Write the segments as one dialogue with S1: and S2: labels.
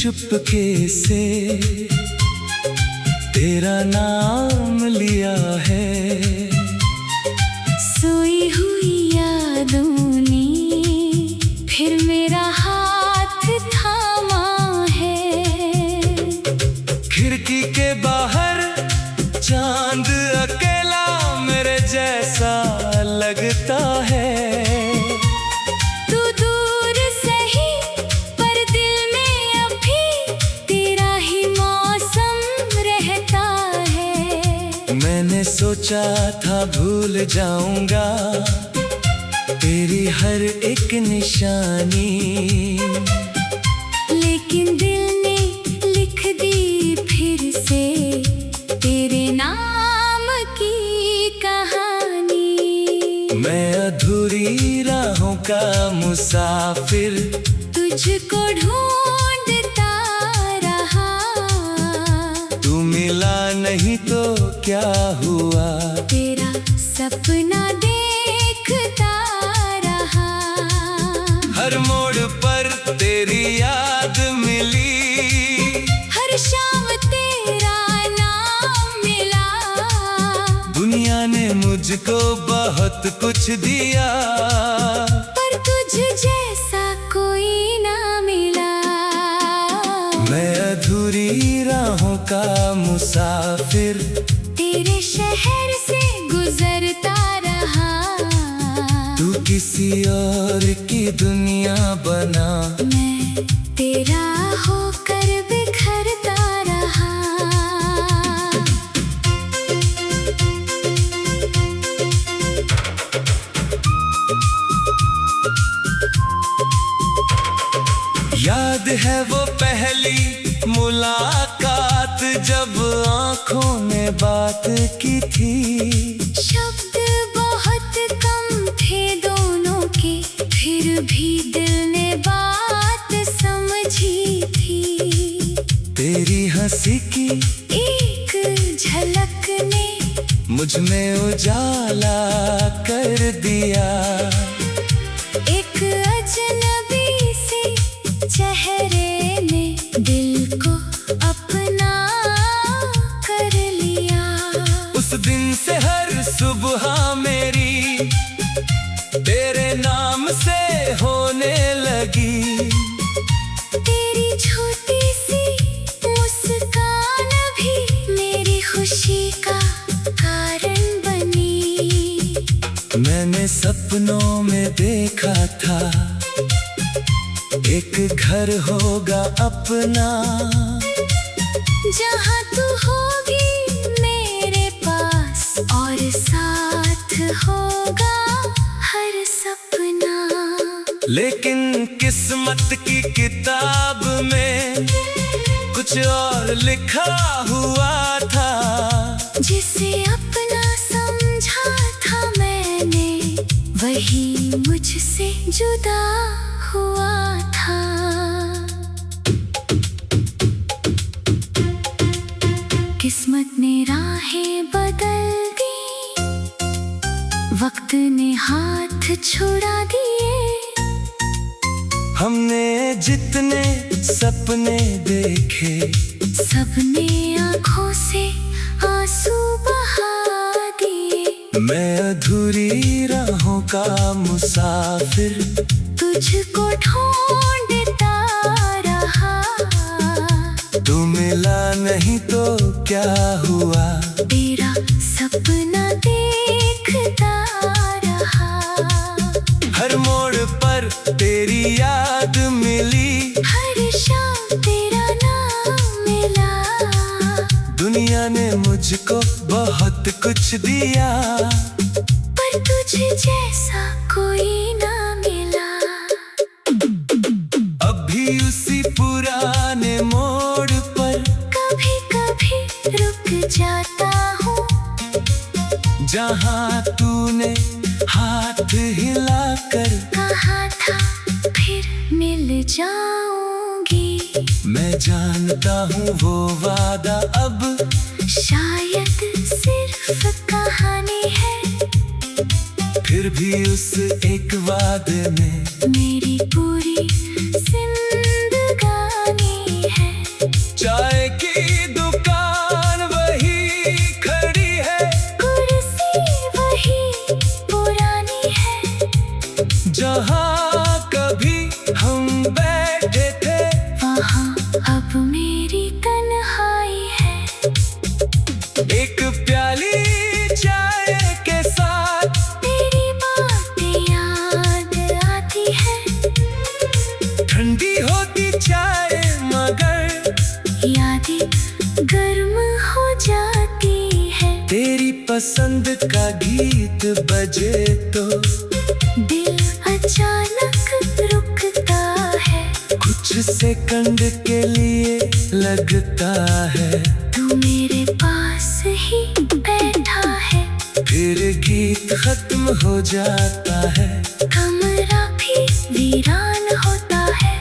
S1: चुपके से तेरा नाम लिया है।
S2: सोई हुई यादों ने फिर मेरा हाथ थामा है।
S1: खिड़की के बाहर चांद अकेला मेरे जैसा लगता है।
S2: तू दूर सही पर दिल में अभी तेरा ही मौसम रहता है।
S1: मैंने सोचा था भूल जाऊंगा तेरी हर एक निशानी,
S2: लेकिन दिल ने लिख दी फिर से तेरे नाम की कहानी।
S1: मैं अधूरी राहों का मुसाफिर
S2: तुझको ढूंढता रहा।
S1: तू मिला नहीं तो क्या हुआ,
S2: तेरा सपना देखता रहा।
S1: हर मोड़ पर तेरी याद मिली,
S2: हर शाम तेरा नाम मिला।
S1: दुनिया ने मुझको बहुत कुछ दिया,
S2: पर तुझ जैसा कोई ना मिला।
S1: मैं अधूरी राहों का मुसाफिर
S2: तेरे शहर से गुजरता रहा।
S1: तू किसी और की दुनिया बना,
S2: मैं तेरा होकर बिखरता रहा।
S1: याद है वो पहली मुलाकात जब आंखों ने बात की थी।
S2: शब्द बहुत कम थे दोनों के, फिर भी दिल ने बात समझी थी।
S1: तेरी हंसी की
S2: एक झलक ने
S1: मुझ में उजाला कर दिया।
S2: एक अजनबी से चेहरे ने दिल को अपना कर लिया।
S1: उस दिन से हर सुबह मेरी तेरे नाम से होने लगी।
S2: तेरी छोटी सी मुस्कान भी मेरी खुशी का कारण बनी।
S1: मैंने सपनों में देखा था एक घर होगा अपना,
S2: जहाँ तू होगी मेरे पास और साथ होगा हर सपना।
S1: लेकिन किस्मत की किताब में कुछ और लिखा हुआ था।
S2: जिसे अपना समझा था मैंने, वही मुझसे जुदा हुआ था। किस्मत ने राहें बदल दी, वक्त ने हाथ छुड़ा दिए।
S1: हमने जितने सपने देखे
S2: सबने आँखों से आंसू बहा दिए।
S1: मैं अधूरी राहों का मुसाफिर
S2: तुझको ढूंढता रहा।
S1: तू मिला नहीं तो क्या हुआ,
S2: तेरा सपना देखता रहा।
S1: हर मोड़ पर तेरी याद मिली,
S2: हर शाम तेरा नाम मिला।
S1: दुनिया ने मुझको बहुत कुछ दिया,
S2: पर तुझ जैसा कोई ना मिला।
S1: अभी उसी पुराने मोड़ पर
S2: कभी कभी रुक जाता हूँ,
S1: जहाँ तूने हाथ हिलाकर
S2: कहा था फिर मिल जाऊंगी।
S1: मैं जानता हूँ वो वादा अब
S2: शायद सिर्फ कहानी है,
S1: फिर भी उस एक वादे में
S2: मेरी पूरी जिंदगानी है। अब मेरी तन्हाई है।
S1: एक प्याली चाय के साथ
S2: तेरी बातें याद आती है।
S1: ठंडी होती चाय मगर
S2: यादें गर्म हो जाती है।
S1: तेरी पसंद का गीत बजे तो
S2: दिल अचानक रुकता है।
S1: कुछ सेकंड के लिए लगता है
S2: तू मेरे पास ही बैठा है।
S1: फिर गीत खत्म हो जाता है।
S2: कमरा भी वीरान होता है।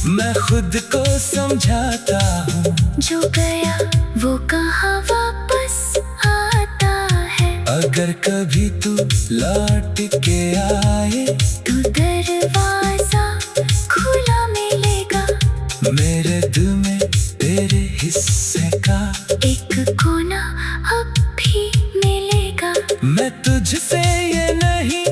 S1: मैं खुद को समझाता हूँ
S2: जो गया वो कहाँ वापस आता है।
S1: अगर कभी तू लौट के आए
S2: तू दरवाजा खुला मिलेगा।
S1: मेरे दिल में तेरे हिस्से का
S2: एक कोना अब भी मिलेगा।
S1: मैं तुझसे ये नहीं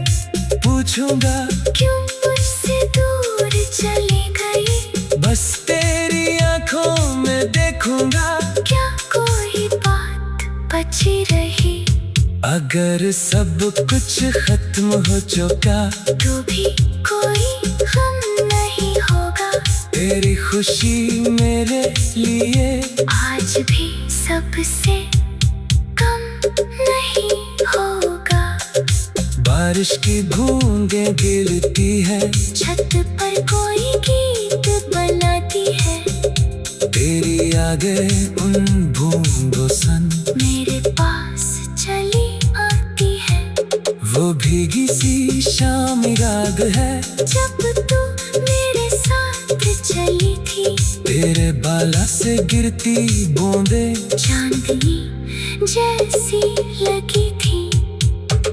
S1: पूछूंगा
S2: क्यों मुझसे दूर चली गई।
S1: बस तेरी आंखों में देखूंगा
S2: क्या कोई बात बची रही।
S1: अगर सब कुछ खत्म हो चुका
S2: तो भी कोई गम नहीं होगा।
S1: तेरी खुशी मेरे लिए
S2: आज भी सबसे कम नहीं होगा।
S1: बारिश की बूंदें गिरती है।
S2: छत पर कोई गीत बनाती है।
S1: तेरी यादें उन बूंदों सन
S2: मेरे पास चली आती है।
S1: वो भीगी सी शाम याद है।
S2: जब तू मेरे साथ चली थी
S1: तेरे बाला से गिरती बूंदें
S2: चांदनी जैसी लगी थी।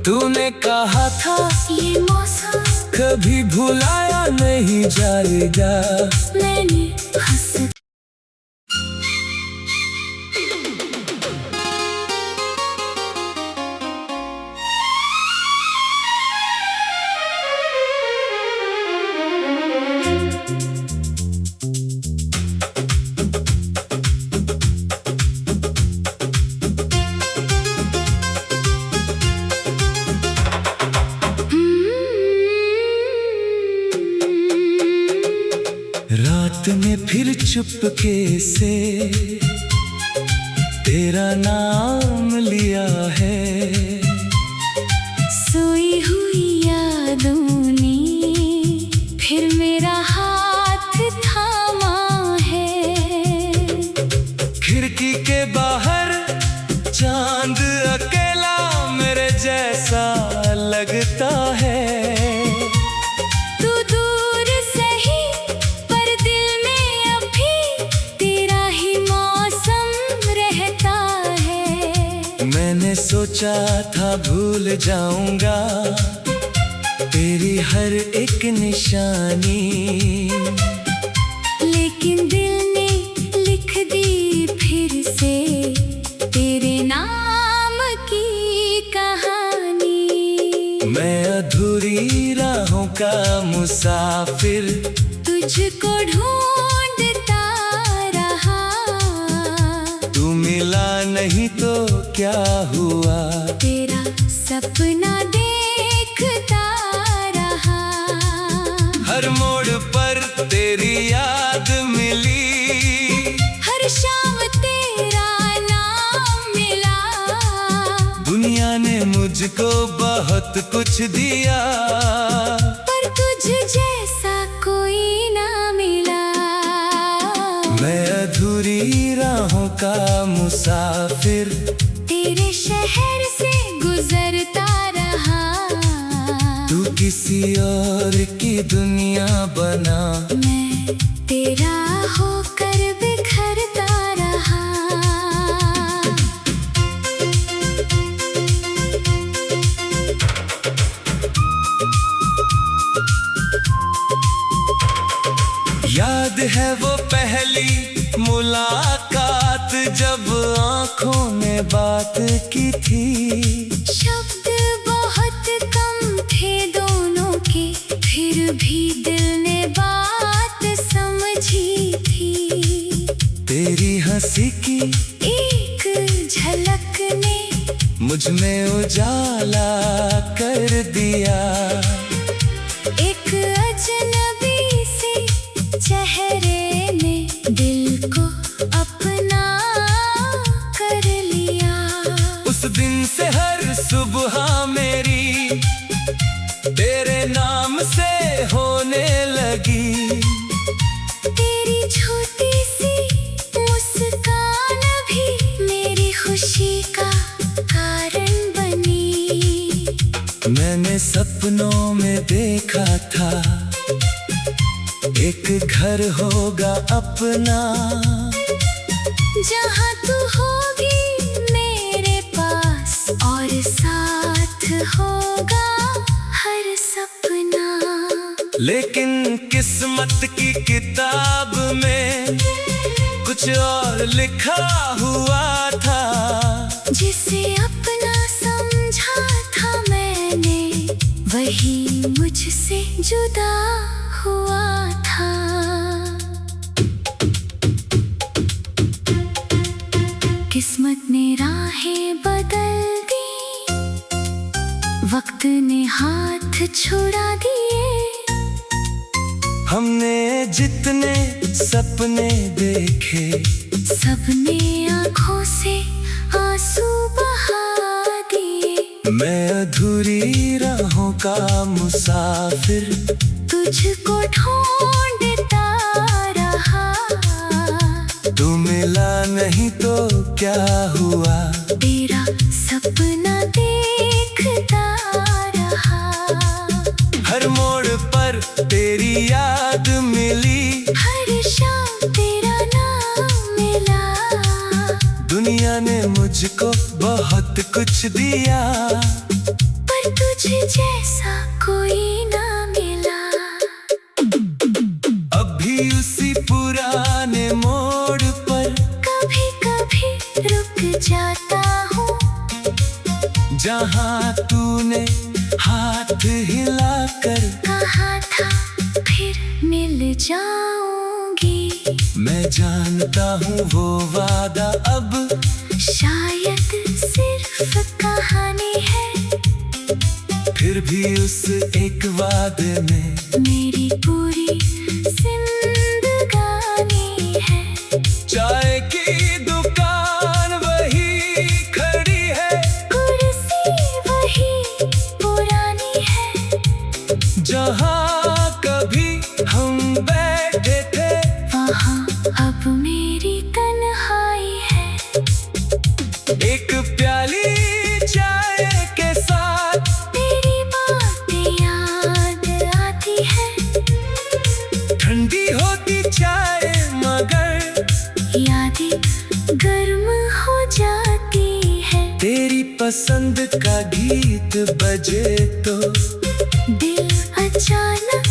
S1: तूने कहा था
S2: ये मौसम
S1: कभी भुलाया नहीं जाएगा।
S2: मैंने हंस
S1: रात में फिर चुपके से तेरा नाम लिया है।
S2: सोई हुई यादों ने फिर मेरा हाथ थामा है।
S1: खिड़की के बाहर चांद अकेला मेरे जैसा लगता है।
S2: तू दूर सही पर दिल में अभी तेरा ही मौसम रहता है।
S1: मैंने सोचा था भूल जाऊंगा तेरी हर एक निशानी,
S2: लेकिन दिल ने लिख दी फिर से तेरे नाम की कहानी।
S1: मैं अधूरी राहों का मुसाफिर
S2: तुझको ढूंढता रहा।
S1: तू मिला नहीं तो क्या हुआ।
S2: तेरा सपना देखता रहा।
S1: हर मोड़ पर तेरी याद मिली।
S2: हर शाम तेरा नाम मिला।
S1: दुनिया ने मुझको बहुत कुछ दिया,
S2: पर तुझ जैसा कोई ना मिला।
S1: मैं अधूरी राहों का मुसाफिर
S2: तेरे शहर से गुजरता रहा।
S1: तू किसी और की दुनिया बना।
S2: मैं तेरा होकर बिखरता रहा।
S1: याद है वो पहली मुलाकात जब आंखों ने बात की थी।
S2: शब्द बहुत कम थे दोनों के, फिर भी दिल ने बात समझी थी।
S1: तेरी हंसी की
S2: एक झलक ने
S1: मुझ में उजाला कर दिया।
S2: एक अजनबी से चेहरे ने दिल को अपना कर लिया।
S1: उस दिन से हर सुबह मेरी तेरे नाम से होने लगी।
S2: तेरी छोटी सी मुस्कान भी मेरी खुशी का कारण बनी।
S1: मैंने सपनों में देखा था एक घर होगा अपना,
S2: जहाँ तू होगी मेरे पास और साथ होगा हर सपना।
S1: लेकिन किस्मत की किताब में कुछ और लिखा हुआ था।
S2: जिसे अपना समझा था मैंने वही मुझसे जुदा हुआ था। किस्मत ने राहें बदल दी, वक्त ने हाथ छुड़ा दिए।
S1: हमने जितने सपने देखे
S2: सबने आँखों से आंसू बहा दिए।
S1: मैं अधूरी राहों का मुसाफिर
S2: तुझको ढूंढता रहा।
S1: तू मिला नहीं तो क्या हुआ,
S2: तेरा सपना देखता रहा।
S1: हर मोड़ पर तेरी याद मिली।
S2: हर शाम तेरा नाम मिला।
S1: दुनिया ने मुझको बहुत कुछ दिया,
S2: पर तुझे जैसा कोई ना मिला।
S1: अभी उसी पुराने मोड़ पर
S2: कभी कभी रुक जाता हूँ,
S1: जहाँ तूने हाथ हिलाकर
S2: कहा था फिर मिल जाऊंगी।
S1: मैं जानता हूँ वो वादा अब
S2: शायद सिर्फ कहानी है,
S1: फिर भी उस एक वादे में
S2: मेरी पूरी जिंदगानी है।
S1: चाय की दुकान वही खड़ी है,
S2: कुर्सी वही पुरानी है।
S1: जहाँ कभी हम बैठे थे
S2: वहाँ अब मेरी तन्हाई है।
S1: एक प्याली चाय के साथ
S2: तेरी बातें याद आती है।
S1: ठंडी होती चाय मगर
S2: यादें गर्म हो जाती है।
S1: तेरी पसंद का गीत बजे तो
S2: दिल अचानक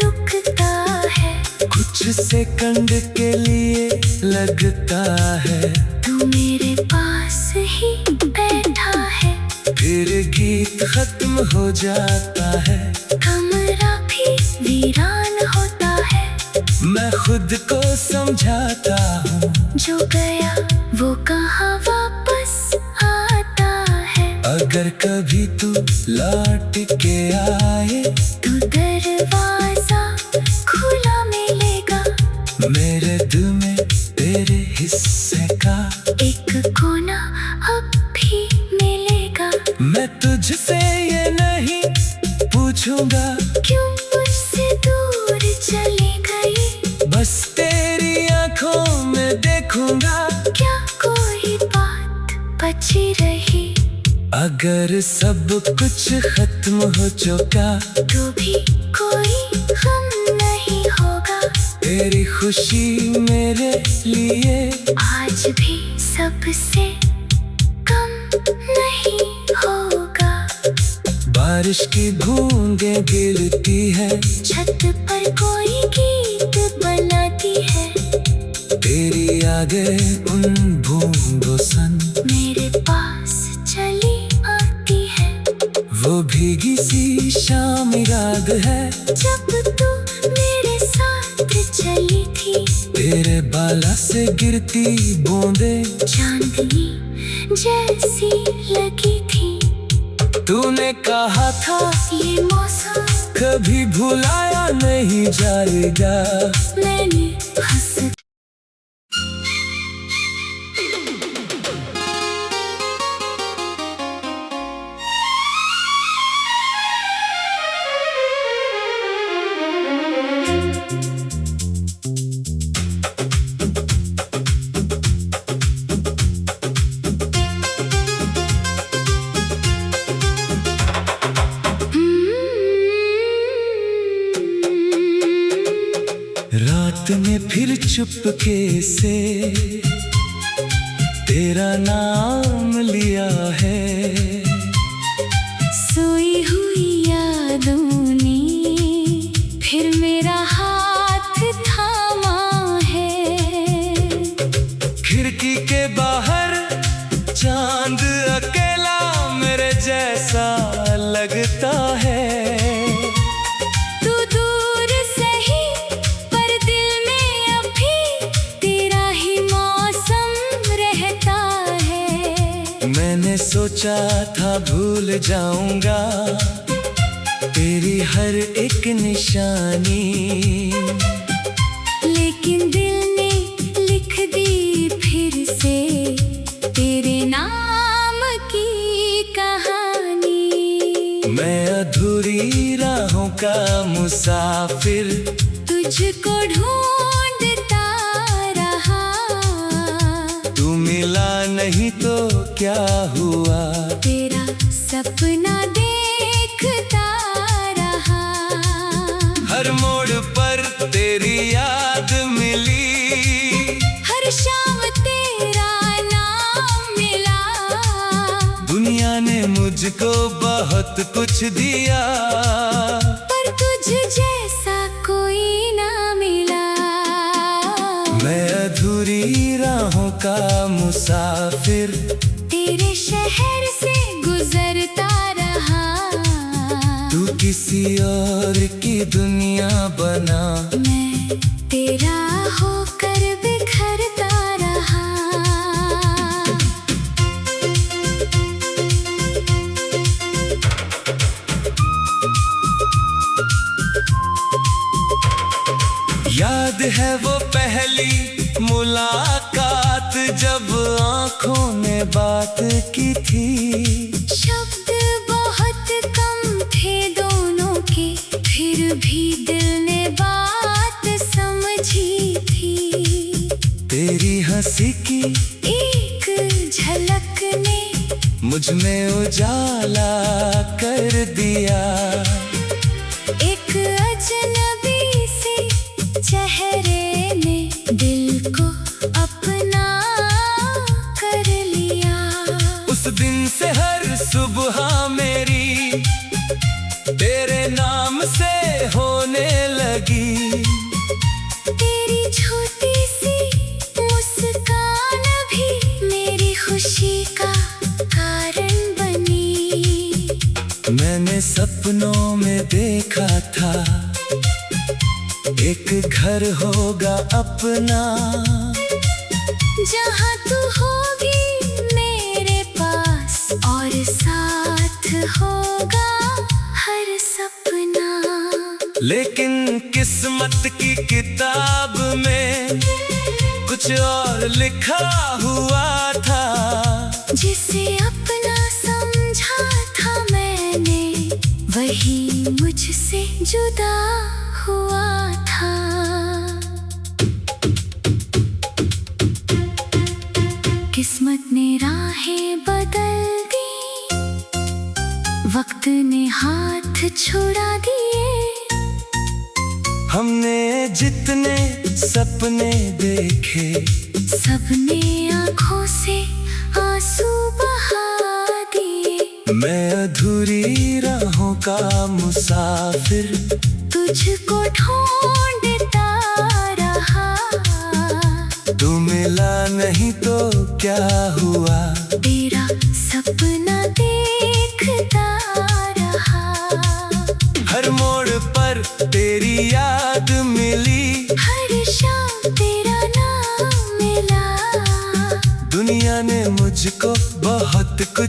S2: रुकता है।
S1: कुछ सेकंड के लिए लगता है
S2: तू मेरे पास ही बैठा है।
S1: फिर गीत खत्म हो जाता है,
S2: कमरा भी वीरान होता है।
S1: मैं खुद को समझाता हूँ
S2: जो गया वो कहाँ वापस आता है।
S1: अगर कभी तू लौट के आए
S2: तू दरवाजा खुला मिलेगा।
S1: मेरे दिल में तेरे हिस्से का
S2: एक कोना अब भी मिलेगा।
S1: मैं तुझसे ये नहीं पूछूंगा
S2: क्यों मुझसे दूर चली गई।
S1: बस तेरी आंखों में देखूंगा
S2: क्या कोई बात बची रही।
S1: अगर सब कुछ खत्म हो चुका
S2: तो भी कोई गम नहीं होगा।
S1: तेरी खुशी मेरे लिए
S2: आज भी सबसे कम नहीं होगा।
S1: बारिश की बूंदें गिरती है,
S2: छत पर कोई गीत बनाती है।
S1: तेरी यादें उन बूंदों सन
S2: मेरे पास चली आती है।
S1: वो भीगी सी शाम याद है।
S2: जब तू मेरे साथ चली थी।
S1: तेरे बाला से गिरती बूंदे
S2: चांदनी जैसी लगी थी।
S1: तूने कहा था
S2: ये मौसम
S1: कभी भुलाया नहीं जाएगा।
S2: मैंने हंस
S1: रात में फिर चुपके से तेरा नाम लिया है।
S2: सोई हुई यादों ने फिर मेरा हाथ थामा है।
S1: खिड़की के बाहर चांद अकेला मेरे जैसा लगता है।
S2: तू दूर सही पर दिल में अभी तेरा ही मौसम रहता है।
S1: मैंने सोचा था भूल जाऊंगा तेरी हर एक निशानी,
S2: लेकिन दिल ने लिख दी फिर से तेरे नाम की कहानी।
S1: मैं अधूरी राहों का मुसाफिर
S2: तुझको ढूंढता रहा।
S1: तू मिला नहीं तो क्या हुआ,
S2: तेरा सपना देखता रहा।
S1: हर मोड़ पर तेरी याद मिली।
S2: हर शाम तेरा नाम मिला।
S1: दुनिया ने मुझको बहुत कुछ दिया,
S2: पर तुझ जैसा कोई ना मिला।
S1: मैं अधूरी राहों का मुसाफिर
S2: तेरे शहर से गुजरता रहा।
S1: तू किसी और की दुनिया बना,
S2: मैं तेरा होकर बिखरता रहा।
S1: याद है वो पहली मुलाकात जब आंखों ने बात की थी।
S2: शब्द बहुत कम थे दोनों के, फिर भी दिल ने बात समझी थी।
S1: तेरी हंसी की
S2: एक झलक ने
S1: मुझ में उजाला कर दिया।
S2: एक अजनबी से चेहरे ने दिल को अपना कर लिया।
S1: उस दिन से हर सुबह मेरी तेरे नाम से होने लगी।
S2: तेरी छोटी सी मुस्कान भी मेरी खुशी का कारण बनी।
S1: मैंने सपनों में देखा था एक घर होगा अपना,
S2: जहाँ तू होगी मेरे पास और साथ होगा हर सपना।
S1: लेकिन किस्मत की किताब में कुछ और लिखा हुआ था।
S2: जिसे अपना समझा था मैंने, वही मुझसे जुदा हुआ था। किस्मत ने राहें बदल दी, वक्त ने हाथ छुड़ा दिए।
S1: हमने जितने सपने देखे
S2: सबने आँखों से आंसू बहा दिए।
S1: मैं अधूरी राहों का मुसाफिर
S2: तुझको ढूंढता रहा।
S1: तू मिला नहीं तो क्या हुआ,
S2: तेरा सपना देखता रहा।
S1: हर मोड़ पर तेरी याद मिली। मुझको बहुत कुछ